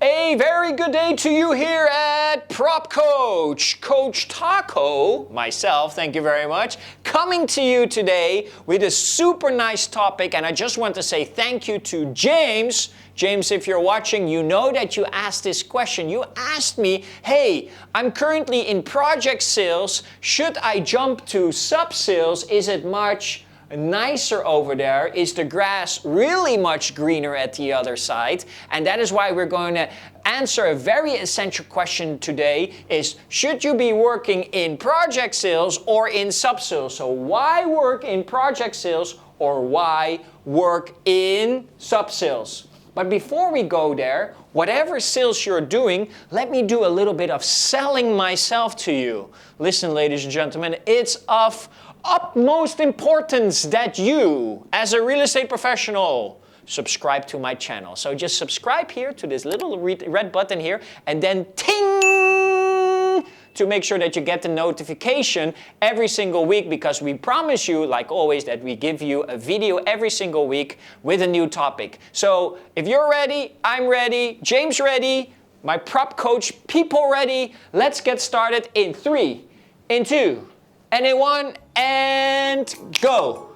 A very good day to you here at Propcoach. Coach Taco, myself, thank you very much, coming to you today with a super nice topic, and I just want to say thank you to James. James, if you're watching, you know that you asked this question. You asked me, hey, I'm currently in project sales. Should I jump to sub-sales? Is it much nicer over there? Is the grass really much greener at the other side? And that is why we're going to answer a very essential question today is, should you be working in project sales or in sub-sales? So why work in project sales or why work in sub-sales? But before we go there, whatever sales you're doing, let me do a little bit of selling myself to you. Listen, ladies and gentlemen, it's of utmost importance that you, as a real estate professional, subscribe to my channel. So just subscribe here to this little red button here and then ting to make sure that you get the notification every single week, because we promise you, like always, that we give you a video every single week with a new topic. So if you're ready, I'm ready, James ready, my prop coach people ready, let's get started in 3, in 2, and in 1, and go.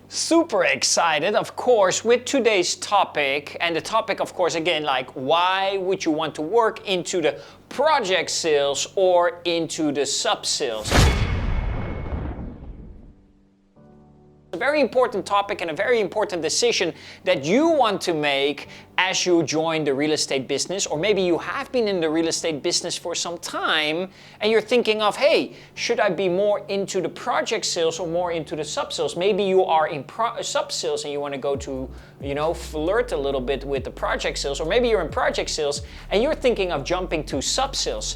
Super excited, of course, with today's topic. And the topic, of course, again, like, why would you want to work into the project sales or into the sub-sales? A very important topic and a very important decision that you want to make as you join the real estate business, or maybe you have been in the real estate business for some time and you're thinking of, hey, should I be more into the project sales or more into the sub-sales? Maybe you are in sub-sales and you want to go to, flirt a little bit with the project sales, or maybe you're in project sales and you're thinking of jumping to sub-sales.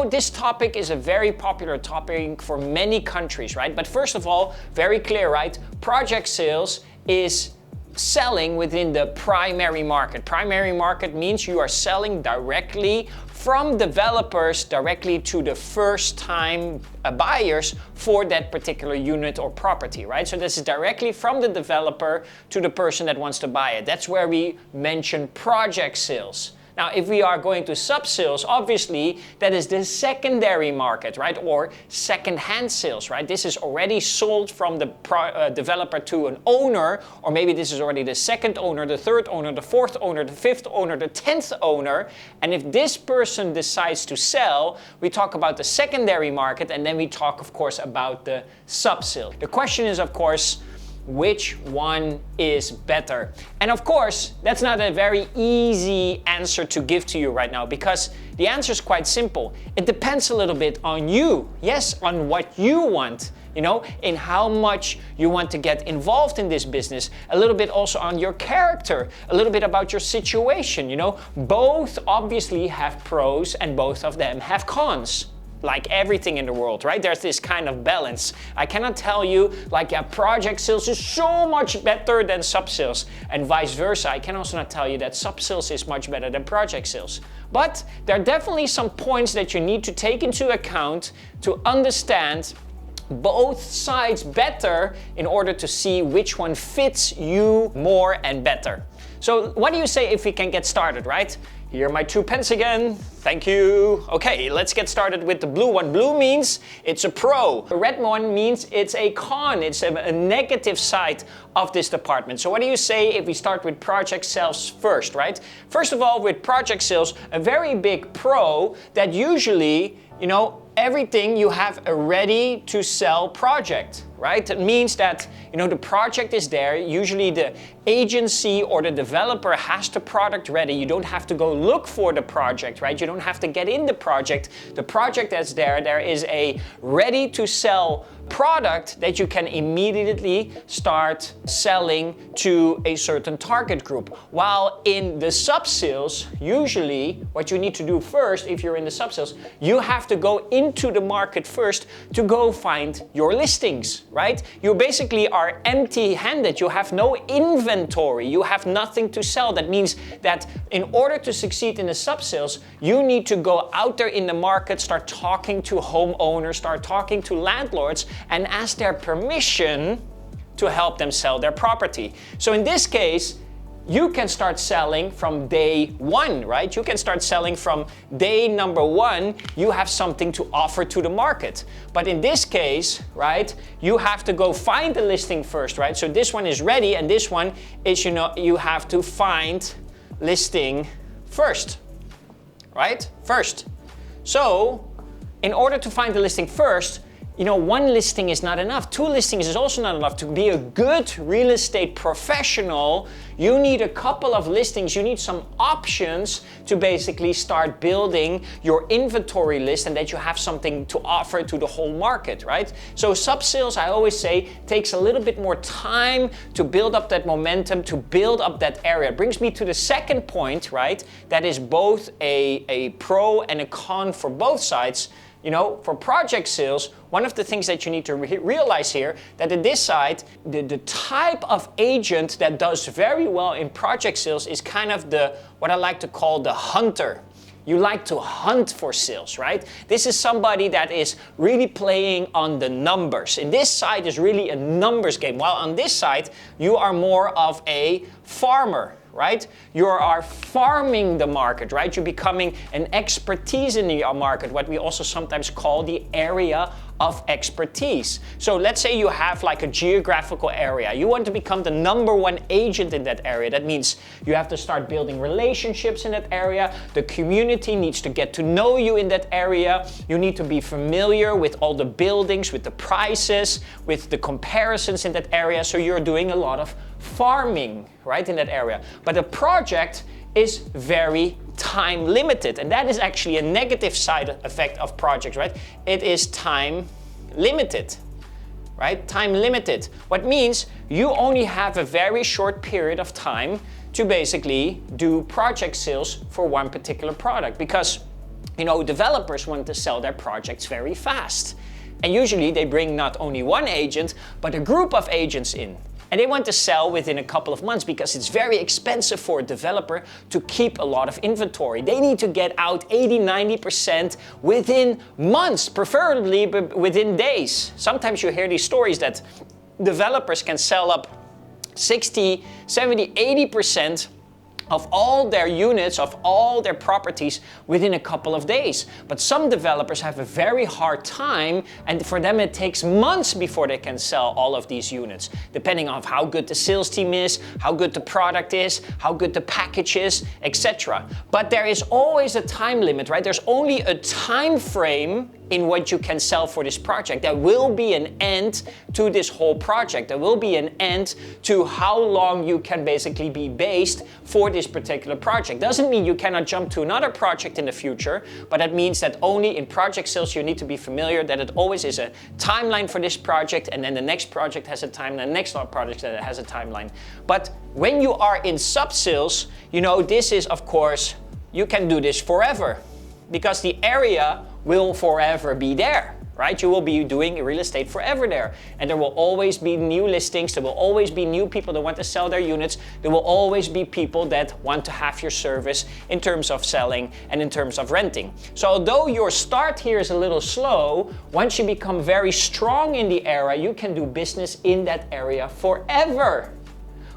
This topic is a very popular topic for many countries, right? But first of all, very clear, right? Project sales is selling within the primary market. Primary market means you are selling directly from developers directly to the first-time buyers for that particular unit or property, right? So this is directly from the developer to the person that wants to buy it. That's where we mention project sales. Now, if we are going to sub-sales, obviously, that is the secondary market, right? Or second-hand sales, right? This is already sold from the developer to an owner, or maybe this is already the second owner, the third owner, the fourth owner, the fifth owner, the 10th owner. And if this person decides to sell, we talk about the secondary market, and then we talk, of course, about the sub-sale. The question is, of course, which one is better? And of course, that's not a very easy answer to give to you right now, because the answer is quite simple. It depends a little bit on you. Yes, on what you want, in how much you want to get involved in this business. A little bit also on your character, a little bit about your situation, Both obviously have pros and both of them have cons. Like everything in the world, right? There's this kind of balance. I cannot tell you, project sales is so much better than sub-sales, and vice versa. I can also not tell you that sub-sales is much better than project sales. But there are definitely some points that you need to take into account to understand both sides better in order to see which one fits you more and better. So what do you say if we can get started, right? Here are my 2 pens again. Thank you. Okay, let's get started with the blue one. Blue means it's a pro. The red one means it's a con. It's a negative side of this department. So what do you say if we start with project sales first, right? First of all, with project sales, a very big pro that usually, everything you have a ready to sell project, right? It means that, the project is there. Usually the agency or the developer has the product ready. You don't have to go look for the project, right? You don't have to get in the project. The project that's there is a ready to sell product that you can immediately start selling to a certain target group. While in the sub-sales, usually what you need to do first, if you're in the sub-sales, you have have to go into the market first to go find your listings, right? You basically are empty-handed. You have no inventory. You have nothing to sell. That means that in order to succeed in the sub-sales, you need to go out there in the market, start talking to homeowners, start talking to landlords, and ask their permission to help them sell their property. So in this case, you can start selling from day one, right? You can start selling from day number one. You have something to offer to the market. But in this case, right, you have to go find the listing first, right? So this one is ready, and this one is, you have to find listing first, right? First. So in order to find the listing first, one listing is not enough. 2 listings is also not enough. To be a good real estate professional, you need a couple of listings. You need some options to basically start building your inventory list and that you have something to offer to the whole market, right? So sub-sales, I always say, takes a little bit more time to build up that momentum, to build up that area. It brings me to the second point, right? That is both a pro and a con for both sides. For project sales, one of the things that you need to realize here, that in this side, the type of agent that does very well in project sales is kind of what I like to call the hunter. You like to hunt for sales, right? This is somebody that is really playing on the numbers. In this side is really a numbers game, while on this side, you are more of a farmer, right? You are farming the market, right? You're becoming an expertise in the market, what we also sometimes call the area of expertise. So let's say you have like a geographical area. You want to become the #1 agent in that area. That means you have to start building relationships in that area. The community needs to get to know you in that area. You need to be familiar with all the buildings, with the prices, with the comparisons in that area. So you're doing a lot of farming, right, in that area. But a project is very time limited, and that is actually a negative side effect of projects, right? It is time limited, right? Time limited. What means you only have a very short period of time to basically do project sales for one particular product, because developers want to sell their projects very fast, and usually they bring not only one agent but a group of agents in. And they want to sell within a couple of months because it's very expensive for a developer to keep a lot of inventory. They need to get out 80-90% within months, preferably within days. Sometimes you hear these stories that developers can sell up 60, 70, 80% of all their units, of all their properties within a couple of days. But some developers have a very hard time, and for them it takes months before they can sell all of these units, depending on how good the sales team is, how good the product is, how good the package is, etc. But there is always a time limit, right? There's only a time frame in what you can sell for this project. There will be an end to this whole project. There will be an end to how long you can basically be based for this particular project. Doesn't mean you cannot jump to another project in the future, but that means that only in project sales you need to be familiar that it always is a timeline for this project, and then the next project has a timeline, the next project that has a timeline. But when you are in sub-sales, this is, of course, you can do this forever, because the area will forever be there, right? You will be doing real estate forever there. And there will always be new listings. There will always be new people that want to sell their units. There will always be people that want to have your service in terms of selling and in terms of renting. So although your start here is a little slow, once you become very strong in the area, you can do business in that area forever.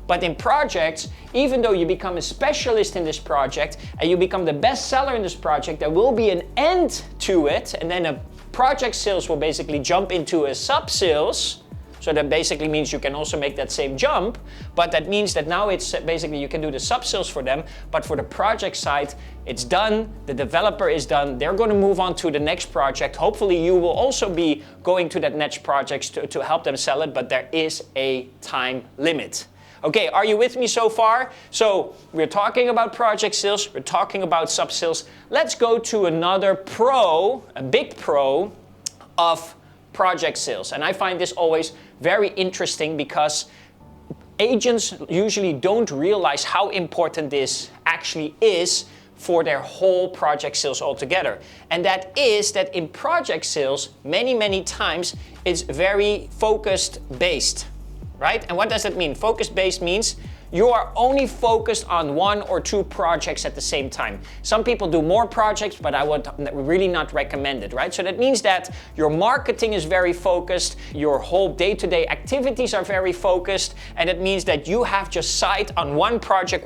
But in projects, even though you become a specialist in this project and you become the best seller in this project, there will be an end to it, and then a project sales will basically jump into a sub-sales. So that basically means you can also make that same jump, but that means that now it's basically you can do the sub-sales for them, but for the project side, it's done, the developer is done, they're going to move on to the next project. Hopefully you will also be going to that next project to help them sell it, but there is a time limit. Okay, are you with me so far? So we're talking about project sales, we're talking about sub-sales. Let's go to another pro, a big pro of project sales. And I find this always very interesting because agents usually don't realize how important this actually is for their whole project sales altogether. And that is that in project sales, many times, it's very focused based, right? And what does that mean? Focus based means you are only focused on 1 or 2 projects at the same time. Some people do more projects, but I would really not recommend it, right? So that means that your marketing is very focused, your whole day-to-day activities are very focused, and it means that you have just sight on one project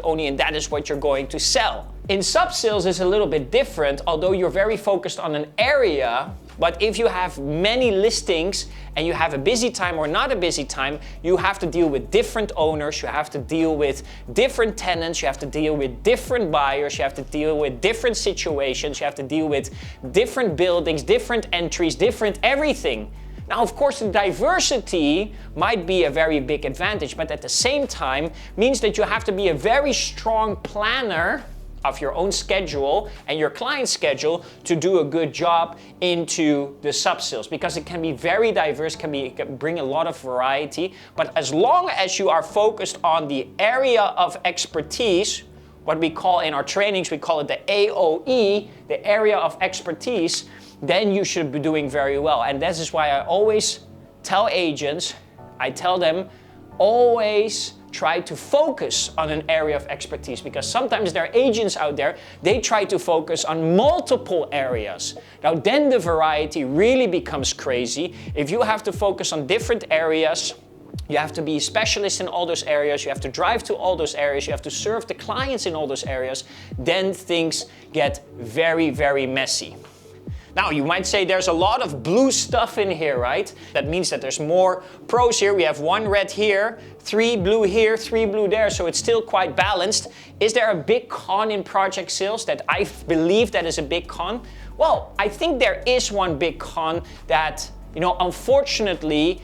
only, and that is what you're going to sell. In sub-sales is a little bit different, although you're very focused on an area. But if you have many listings and you have a busy time or not a busy time, you have to deal with different owners, you have to deal with different tenants, you have to deal with different buyers, you have to deal with different situations, you have to deal with different buildings, different entries, different everything. Now, of course, the diversity might be a very big advantage, but at the same time means that you have to be a very strong planner of your own schedule and your client's schedule to do a good job into the sub-sales, because it can be very diverse, can bring a lot of variety. But as long as you are focused on the area of expertise, what we call in our trainings, we call it the AOE, the area of expertise, then you should be doing very well. And this is why I always tell agents, I tell them, always try to focus on an area of expertise, because sometimes there are agents out there, they try to focus on multiple areas. Now then the variety really becomes crazy. If you have to focus on different areas, you have to be a specialist in all those areas, you have to drive to all those areas, you have to serve the clients in all those areas, then things get very messy. Now, you might say there's a lot of blue stuff in here, right? That means that there's more pros here. We have 1 red here, 3 blue here, 3 blue there, so it's still quite balanced. Is there a big con in project sales that I believe that is a big con? Well, I think there is one big con that, unfortunately,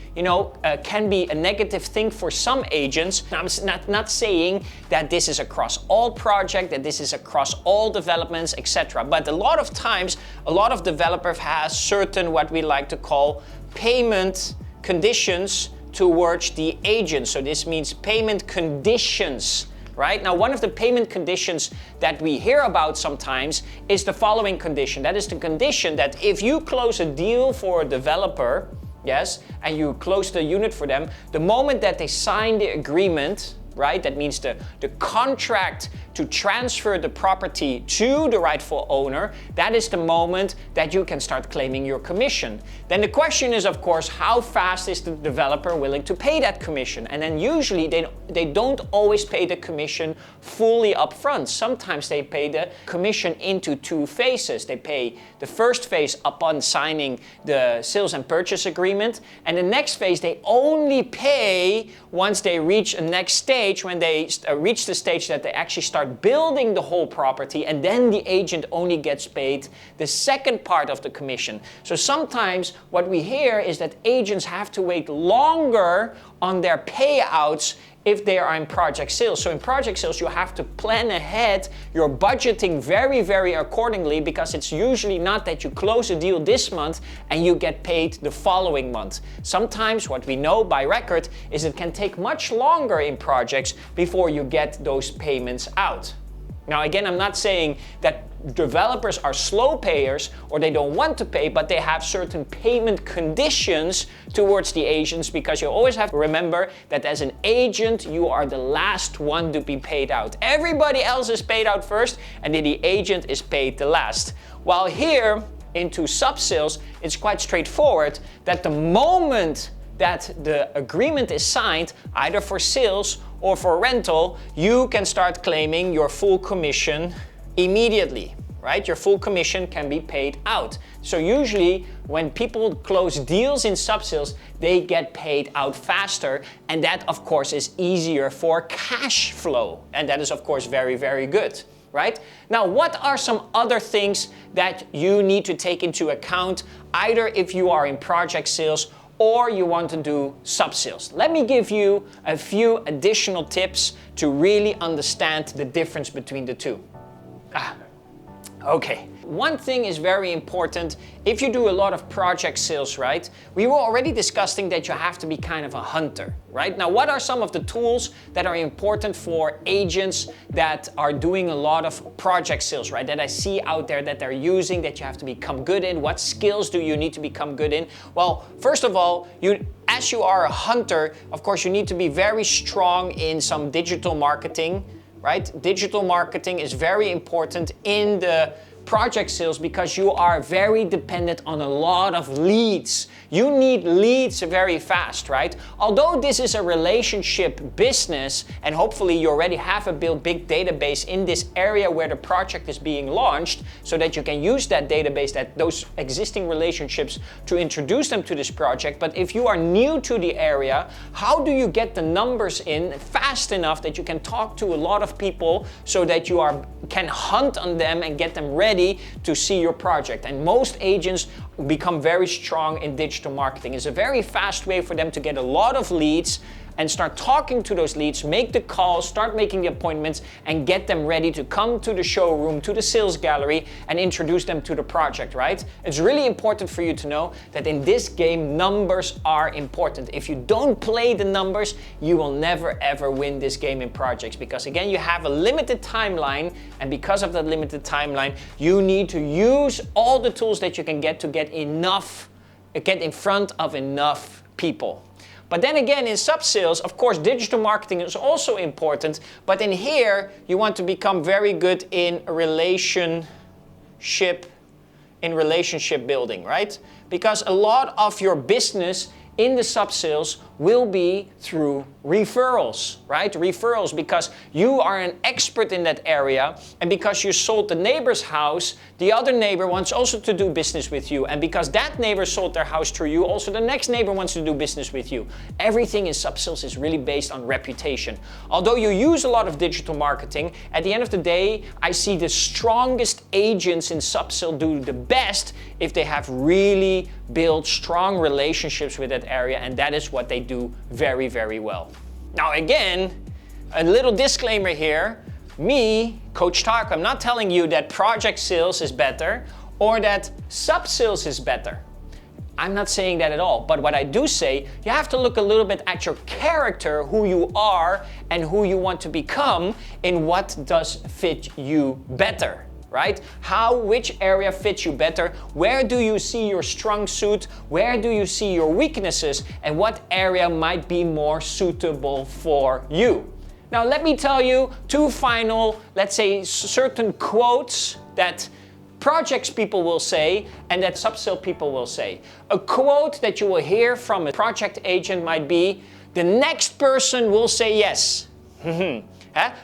can be a negative thing for some agents. Now, I'm not saying that this is across all projects, that this is across all developments, etc. But a lot of times, a lot of developers has certain what we like to call payment conditions towards the agent. So this means payment conditions. Right? Now, one of the payment conditions that we hear about sometimes is the following condition. That is the condition that if you close a deal for a developer, yes, and you close the unit for them, the moment that they sign the agreement, right, that means the contract to transfer the property to the rightful owner, that is the moment that you can start claiming your commission. Then the question is, of course, how fast is the developer willing to pay that commission? And then usually they don't always pay the commission fully up front. Sometimes they pay the commission into 2 phases. They pay the first phase upon signing the sales and purchase agreement, and the next phase they only pay once they reach a next stage, when they reach the stage that they actually start building the whole property, and then the agent only gets paid the second part of the commission. So sometimes what we hear is that agents have to wait longer on their payouts if they are in project sales. So in project sales, you have to plan ahead your budgeting very accordingly, because it's usually not that you close a deal this month and you get paid the following month. Sometimes what we know by record is it can take much longer in projects before you get those payments out. Now again, I'm not saying that developers are slow payers or they don't want to pay, but they have certain payment conditions towards the agents, because you always have to remember that as an agent, you are the last one to be paid out. Everybody else is paid out first, and then the agent is paid the last. While here, into sub-sales, it's quite straightforward that the moment that the agreement is signed, either for sales or for rental, you can start claiming your full commission immediately, right? Your full commission can be paid out. So usually when people close deals in sub-sales, they get paid out faster, and that of course is easier for cash flow, and that is of course very good, right? Now, what are some other things that you need to take into account, either if you are in project sales or you want to do sub-sales? Let me give you a few additional tips to really understand the difference between the two. Okay, One thing is very important. If you do a lot of project sales, right? We were already discussing that you have to be kind of a hunter, right? Now, what are some of the tools that are important for agents that are doing a lot of project sales, right? That I see out there that they're using, that you have to become good in. What skills do you need to become good in? Well, first of all, as you are a hunter, of course, you need to be very strong in some digital marketing, right? Digital marketing is very important in the project sales because you are very dependent on a lot of leads. You need leads very fast, right? Although this is a relationship business, and hopefully you already have a big database in this area where the project is being launched, so that you can use that database, those existing relationships, to introduce them to this project. But if you are new to the area, how do you get the numbers in fast enough that you can talk to a lot of people so that you can hunt on them and get them ready to see your project? And most agents become very strong in digital marketing. It's a very fast way for them to get a lot of leads and start talking to those leads, make the calls, start making the appointments, and get them ready to come to the showroom, to the sales gallery, and introduce them to the project, right? It's really important for you to know that in this game, numbers are important. If you don't play the numbers, you will never ever win this game in projects, because again, you have a limited timeline, and because of that limited timeline, you need to use all the tools that you can get to get in front of enough people. But then again, in sub-sales, of course, digital marketing is also important. But in here, you want to become very good in relationship building, right? Because a lot of your business in the sub-sales will be through referrals, right? Referrals, because you are an expert in that area, and because you sold the neighbor's house, the other neighbor wants also to do business with you, and because that neighbor sold their house through you, also the next neighbor wants to do business with you. Everything in sub-sales is really based on reputation. Although you use a lot of digital marketing, at the end of the day, I see the strongest agents in sub-sales do the best if they have really built strong relationships with that area, and that is what they do very, very well. Now again, a little disclaimer here. Me, Coach Taco, I'm not telling you that project sales is better or that sub-sales is better. I'm not saying that at all. But what I do say, you have to look a little bit at your character, who you are and who you want to become, in what does fit you better. Right? Which area fits you better? Where do you see your strong suit? Where do you see your weaknesses? And what area might be more suitable for you? Now, let me tell you two final, let's say, certain quotes that projects people will say and that sub-sale people will say. A quote that you will hear from a project agent might be, the next person will say yes. The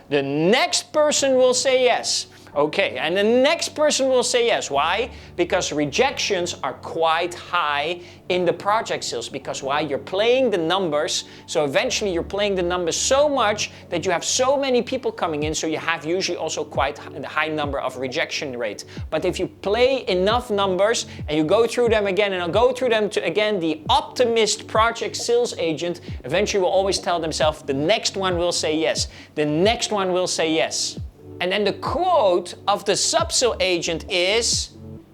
next person will say yes. Okay, and the next person will say yes. Why? Because rejections are quite high in the project sales. Because why? You're playing the numbers. So eventually you're playing the numbers so much that you have so many people coming in. So you have usually also quite a high number of rejection rate. But if you play enough numbers and you go through them again and go through them to, again, the optimist project sales agent eventually will always tell themselves, the next one will say yes. The next one will say yes. And then the quote of the sub-sale agent is,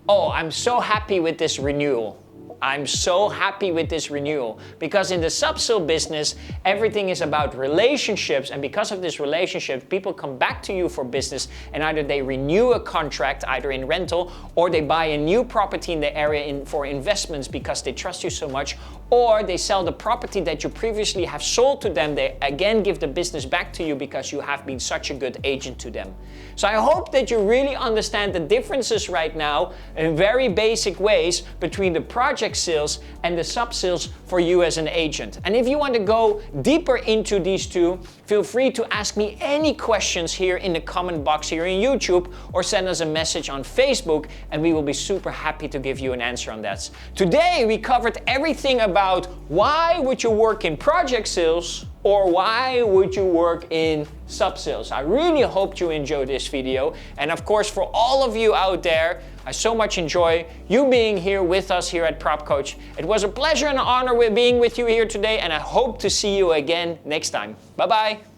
oh, I'm so happy with this renewal. I'm so happy with this renewal. Because in the sub-sale business, everything is about relationships. And because of this relationship, people come back to you for business, and either they renew a contract, either in rental, or they buy a new property in the area for investments because they trust you so much, or they sell the property that you previously have sold to them. They again give the business back to you because you have been such a good agent to them. So I hope that you really understand the differences right now in very basic ways between the project sales and the sub-sales for you as an agent. And if you want to go deeper into these two, feel free to ask me any questions here in the comment box here in YouTube, or send us a message on Facebook, and we will be super happy to give you an answer on that. Today we covered everything about why would you work in project sales or why would you work in sub-sales. I really hope you enjoyed this video. And of course, for all of you out there, I so much enjoy you being here with us here at Propcoach. It was a pleasure and an honor being with you here today, and I hope to see you again next time. Bye-bye.